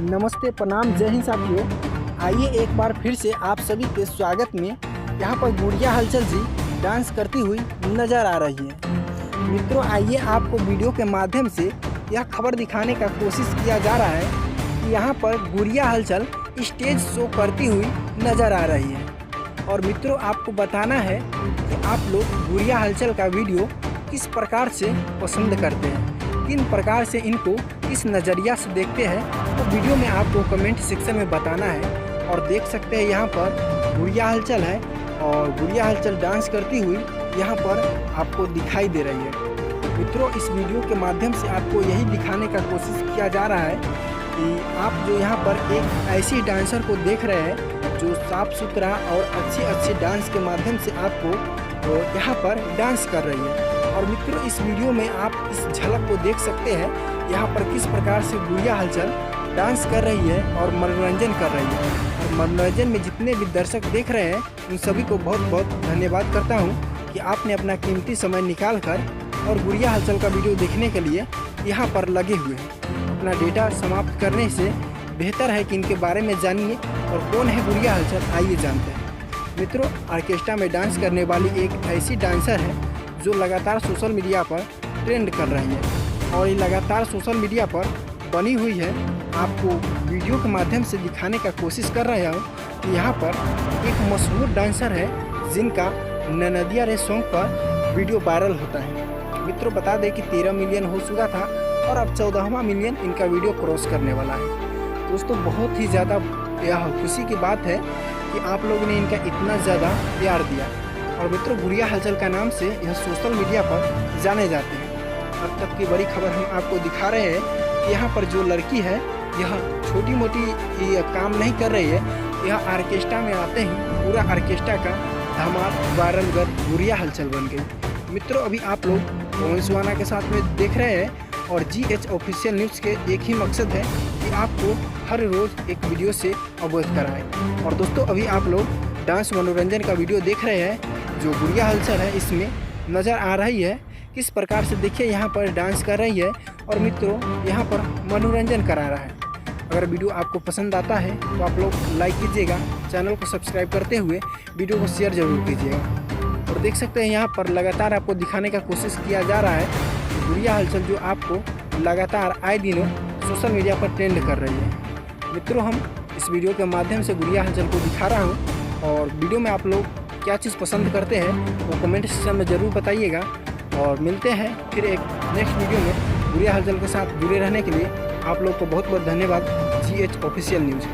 नमस्ते, प्रणाम, जय हिंद साथियों। आइए एक बार फिर से आप सभी के स्वागत में। यहाँ पर गुड़िया हलचल जी डांस करती हुई नज़र आ रही है। मित्रों, आइए आपको वीडियो के माध्यम से यह खबर दिखाने का कोशिश किया जा रहा है कि यहाँ पर गुड़िया हलचल स्टेज शो करती हुई नज़र आ रही है। और मित्रों, आपको बताना है कि आप लोग गुड़िया हलचल का वीडियो किस प्रकार से पसंद करते हैं, किन प्रकार से इनको इस नज़रिया से देखते हैं, तो वीडियो में आपको कमेंट सेक्शन में बताना है। और देख सकते हैं यहाँ पर गुड़िया हलचल है और गुड़िया हलचल डांस करती हुई यहाँ पर आपको दिखाई दे रही है। मित्रों, इस वीडियो के माध्यम से आपको यही दिखाने का कोशिश किया जा रहा है कि आप जो यहाँ पर एक ऐसी डांसर को देख रहे हैं जो साफ सुथरा और अच्छे डांस के माध्यम से आपको यहाँ पर डांस कर रही है। और मित्रों, इस वीडियो में आप इस झलक को देख सकते हैं यहाँ पर किस प्रकार से गुड़िया हलचल डांस कर रही है और मनोरंजन कर रही है। और मनोरंजन में जितने भी दर्शक देख रहे हैं उन सभी को बहुत बहुत धन्यवाद करता हूँ कि आपने अपना कीमती समय निकाल कर और गुड़िया हलचल का वीडियो देखने के लिए यहाँ पर लगे हुए हैं। अपना डेटा समाप्त करने से बेहतर है कि इनके बारे में जानिए और कौन है गुड़िया हलचल, आइए जानते हैं। मित्रों, ऑर्केस्ट्रा में डांस करने वाली एक ऐसी डांसर है जो लगातार सोशल मीडिया पर ट्रेंड कर रही है और ये लगातार सोशल मीडिया पर बनी हुई है। आपको वीडियो के माध्यम से दिखाने का कोशिश कर रहा हूँ कि यहाँ पर एक मशहूर डांसर है जिनका ननदिया रे सॉन्ग पर वीडियो वायरल होता है। मित्रों, बता दें कि 13 मिलियन हो चुका था और अब 14वां मिलियन इनका वीडियो क्रॉस करने वाला है। दोस्तों, बहुत ही ज़्यादा यह खुशी की बात है कि आप लोगों ने इनका इतना ज़्यादा प्यार दिया। और मित्रों, गुड़िया हलचल का नाम से यह सोशल मीडिया पर जाने जाते हैं। अब तक की बड़ी खबर हम आपको दिखा रहे हैं कि यहाँ पर जो लड़की है यह छोटी मोटी काम नहीं कर रही है। यह ऑर्केस्ट्रा में आते ही पूरा ऑर्केस्ट्रा का धमाल वायरल कर गुड़िया हलचल बन गई। मित्रों, अभी आप लोग पवन सुहाना के साथ में देख रहे हैं और GH ऑफिशियल न्यूज़ के एक ही मकसद है कि आपको हर रोज़ एक वीडियो से अवगत कराएं। और दोस्तों, अभी आप लोग डांस मनोरंजन का वीडियो देख रहे हैं जो गुड़िया हलचल है इसमें नज़र आ रही है किस प्रकार से। देखिए, यहाँ पर डांस कर रही है और मित्रों यहाँ पर मनोरंजन करा रहा है। अगर वीडियो आपको पसंद आता है तो आप लोग लाइक कीजिएगा, चैनल को सब्सक्राइब करते हुए वीडियो को शेयर जरूर कीजिएगा। और देख सकते हैं यहाँ पर लगातार आपको दिखाने का कोशिश किया जा रहा है गुड़िया हलचल जो आपको लगातार आए दिनों सोशल मीडिया पर ट्रेंड कर रही है। मित्रों, हम इस वीडियो के माध्यम से गुड़िया हलचल को दिखा रहा हूँ और वीडियो में आप लोग क्या चीज़ पसंद करते हैं वो कमेंट सेक्शन में ज़रूर बताइएगा। और मिलते हैं फिर एक नेक्स्ट वीडियो में। गुड़िया हलचल के साथ जुड़े रहने के लिए आप लोग को बहुत बहुत धन्यवाद। GH official news.